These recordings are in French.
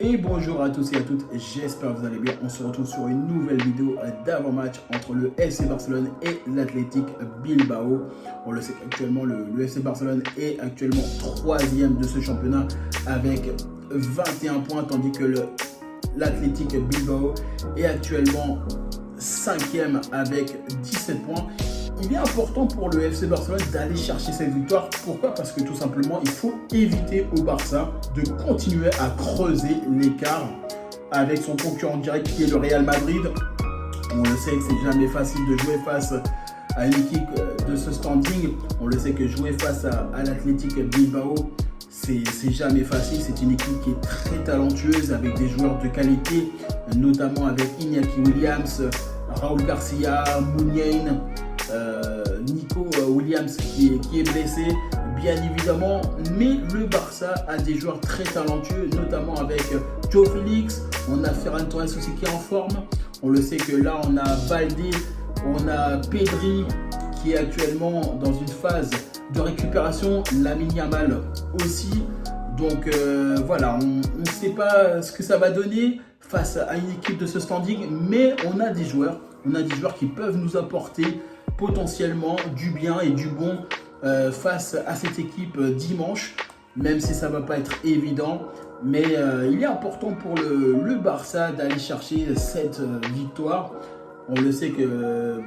Et bonjour à tous et à toutes, j'espère que vous allez bien. On se retrouve sur une nouvelle vidéo d'avant-match entre le FC Barcelone et l'Athletic Bilbao. On le sait actuellement, le FC Barcelone est actuellement 3e de ce championnat avec 21 points, tandis que l'Athletic Bilbao est actuellement 5e avec 17 points. Il est important pour le FC Barcelone d'aller chercher cette victoire. Pourquoi? Parce que tout simplement, il faut éviter au Barça de continuer à creuser l'écart avec son concurrent direct qui est le Real Madrid. On le sait que c'est jamais facile de jouer face à une équipe de ce standing. On le sait que jouer face à l'Athletic Bilbao, c'est jamais facile. C'est une équipe qui est très talentueuse avec des joueurs de qualité, notamment avec Iñaki Williams, Raúl Garcia, Muniain, Nico Williams qui est blessé bien évidemment, mais le Barça a des joueurs très talentueux, notamment avec João Félix. On a Ferran Torres aussi qui est en forme. On le sait que là on a Baldé, on a Pedri qui est actuellement dans une phase de récupération, Lamine Yamal aussi. Donc voilà, on ne sait pas ce que ça va donner face à une équipe de ce standing, mais on a des joueurs qui peuvent nous apporter potentiellement du bien et du bon face à cette équipe dimanche, même si ça ne va pas être évident. Mais il est important pour le Barça d'aller chercher cette victoire. On le sait que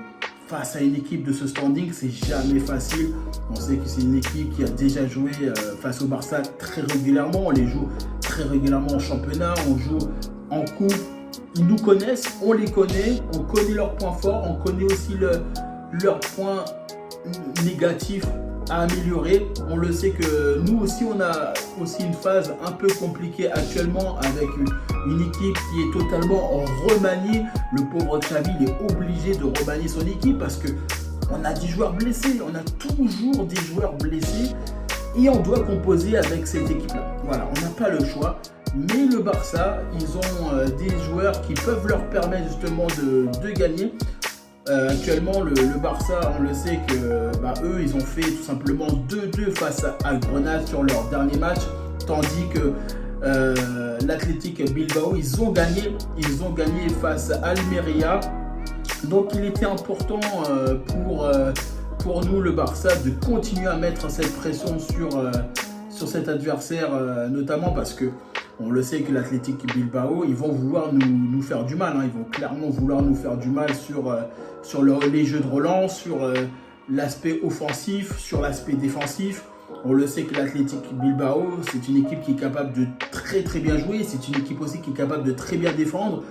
face à une équipe de ce standing, c'est jamais facile. On sait que c'est une équipe qui a déjà joué face au Barça très régulièrement. On les joue très régulièrement en championnat, on joue en coupe. Ils nous connaissent, on les connaît, on connaît leurs points forts, on connaît aussi leurs points négatifs à améliorer. On le sait que nous aussi, on a aussi une phase un peu compliquée actuellement avec une équipe qui est totalement remaniée. Le pauvre Xavi, il est obligé de remanier son équipe parce que on a des joueurs blessés, on a toujours des joueurs blessés et on doit composer avec cette équipe-là. Voilà, on n'a pas le choix. Mais le Barça, ils ont des joueurs qui peuvent leur permettre justement de gagner. Actuellement, le Barça, on le sait que eux, ils ont fait tout simplement 2-2 face à Grenade sur leur dernier match, tandis que l'Athletic Bilbao, ils ont gagné face à Almeria. Donc, il était important pour nous, le Barça, de continuer à mettre cette pression sur cet adversaire, notamment parce que on le sait que l'Athletic Bilbao, ils vont vouloir nous faire du mal. Ils vont clairement vouloir nous faire du mal sur les jeux de relance, sur l'aspect offensif, sur l'aspect défensif. On le sait que l'Athletic Bilbao, c'est une équipe qui est capable de très très bien jouer. C'est une équipe aussi qui est capable de très bien défendre,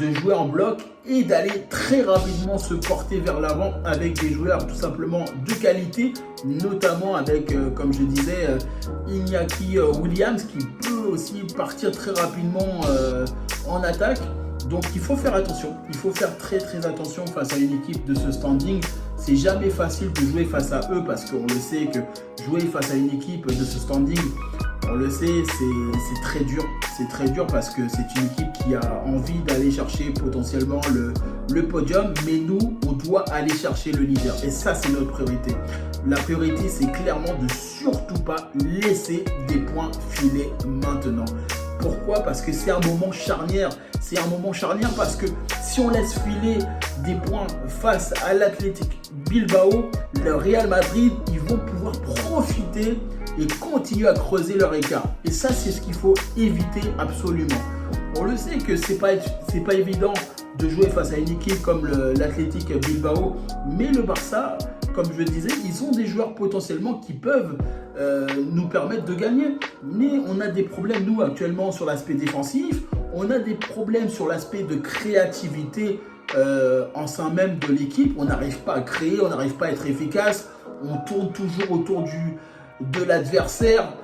de jouer en bloc et d'aller très rapidement se porter vers l'avant avec des joueurs tout simplement de qualité, notamment avec, comme je disais, Iñaki Williams qui peut aussi partir très rapidement en attaque. Donc il faut faire attention, il faut faire très très attention face à une équipe de ce standing. C'est jamais facile de jouer face à eux parce qu'on le sait que jouer face à une équipe de ce standing, on le sait, c'est très dur. C'est très dur parce que c'est une équipe qui a envie d'aller chercher potentiellement le podium. Mais nous, on doit aller chercher le leader. Et ça, c'est notre priorité. La priorité, c'est clairement de surtout pas laisser des points filer maintenant. Pourquoi? Parce que c'est un moment charnière. C'est un moment charnière parce que si on laisse filer des points face à l'Athletic Bilbao, le Real Madrid, ils vont pouvoir profiter et continuer à creuser leur écart. Et ça, c'est ce qu'il faut éviter absolument. On le sait que c'est pas évident de jouer face à une équipe comme l'Athletic Bilbao, mais le Barça, comme je le disais, ils ont des joueurs potentiellement qui peuvent nous permettre de gagner. Mais on a des problèmes, nous, actuellement, sur l'aspect défensif. On a des problèmes sur l'aspect de créativité en sein même de l'équipe. On n'arrive pas à créer, on n'arrive pas à être efficace. On tourne toujours autour de l'adversaire.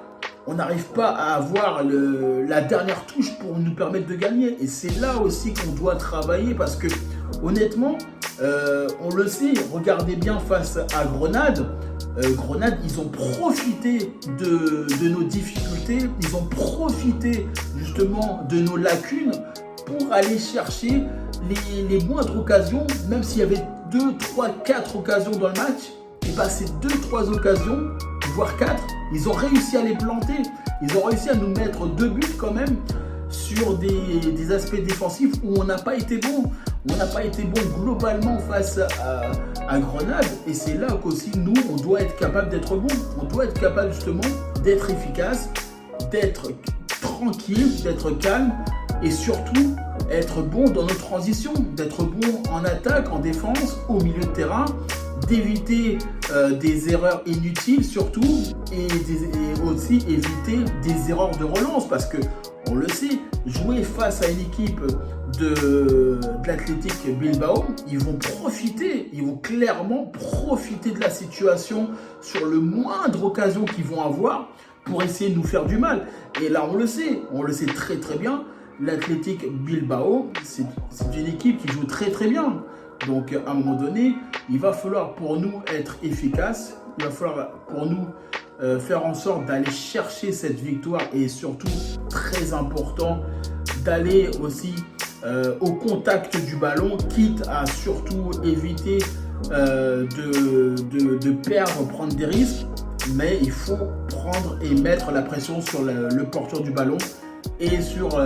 On n'arrive pas à avoir la dernière touche pour nous permettre de gagner. Et c'est là aussi qu'on doit travailler parce que, honnêtement, on le sait, regardez bien face à Grenade. Grenade, ils ont profité de nos difficultés, ils ont profité justement de nos lacunes pour aller chercher les moindres occasions, même s'il y avait 2, 3, 4 occasions dans le match, et bien ces 2, 3 occasions, voire 4, ils ont réussi à les planter, ils ont réussi à nous mettre 2 buts quand même sur des aspects défensifs où on n'a pas été bon. On n'a pas été bon globalement face à Grenade. Et c'est là qu'aussi, nous, on doit être capable d'être bon. On doit être capable justement d'être efficace, d'être tranquille, d'être calme et surtout être bon dans nos transitions, d'être bon en attaque, en défense, au milieu de terrain, d'éviter des erreurs inutiles surtout et aussi éviter des erreurs de relance parce que on le sait, jouer face à une équipe de l'Athletic Bilbao, ils vont clairement profiter de la situation sur le moindre occasion qu'ils vont avoir pour essayer de nous faire du mal. Et là, on le sait très très bien, l'Athletic Bilbao, c'est une équipe qui joue très très bien. Donc à un moment donné, il va falloir pour nous être efficaces, il va falloir pour nous faire en sorte d'aller chercher cette victoire et surtout, très important, d'aller aussi au contact du ballon, quitte à surtout éviter de perdre, prendre des risques. Mais il faut prendre et mettre la pression sur le porteur du ballon et sur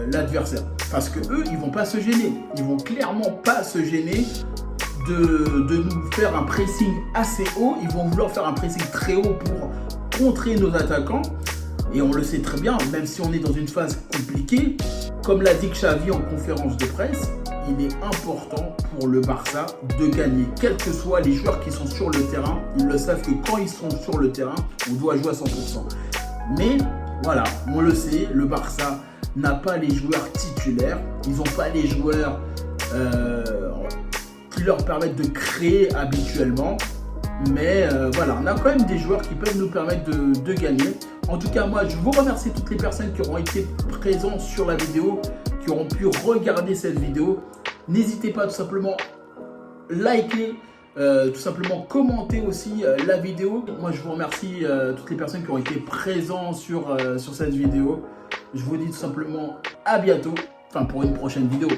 l'adversaire. Parce que eux, ils vont pas se gêner. Ils vont clairement pas se gêner de nous faire un pressing assez haut. Ils vont vouloir faire un pressing très haut pour contrer nos attaquants. Et on le sait très bien, même si on est dans une phase compliquée, comme l'a dit Xavi en conférence de presse, il est important pour le Barça de gagner. Quels que soient les joueurs qui sont sur le terrain, ils le savent que quand ils sont sur le terrain, on doit jouer à 100%. Mais voilà, on le sait, le Barça n'a pas les joueurs titulaires, ils n'ont pas les joueurs qui leur permettent de créer habituellement. Mais voilà, on a quand même des joueurs qui peuvent nous permettre de gagner. En tout cas, moi, je vous remercie toutes les personnes qui auront été présentes sur la vidéo, qui auront pu regarder cette vidéo. N'hésitez pas tout simplement liker, tout simplement commenter aussi la vidéo. Moi, je vous remercie toutes les personnes qui ont été présentes sur cette vidéo. Je vous dis tout simplement à bientôt, pour une prochaine vidéo.